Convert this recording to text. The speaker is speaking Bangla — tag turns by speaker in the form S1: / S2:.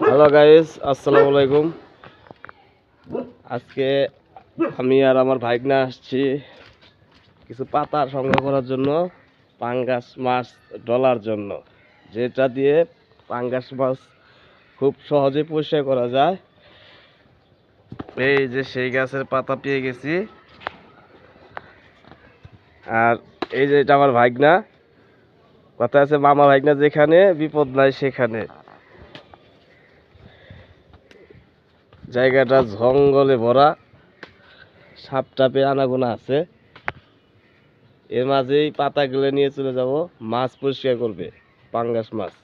S1: হ্যালো গাইস, আসসালামু আলাইকুম। আজকে আমি আর আমার ভাইগনা আসছি কিছু পাতা সংগ্রহ করার জন্য, পাঙ্গাস মাছ ডলার জন্য, যেটা দিয়ে পাঙ্গাস মাছ খুব সহজে পরিষ্কার করা যায়। এই যে সেই গাছের পাতা পেয়ে গেছি, আর এই যে এটা আমার ভাইগনা। কথা আছে, মামা ভাইগনা যেখানে বিপদ নাই সেখানে। জায়গাটা জঙ্গলে ভরা, সাপ টাপে আনাগোনা আছে। এর মাঝেই পাতাগুলো নিয়ে চলে যাব, মাছ পরিষ্কার করবে, পাঙ্গাস মাছ।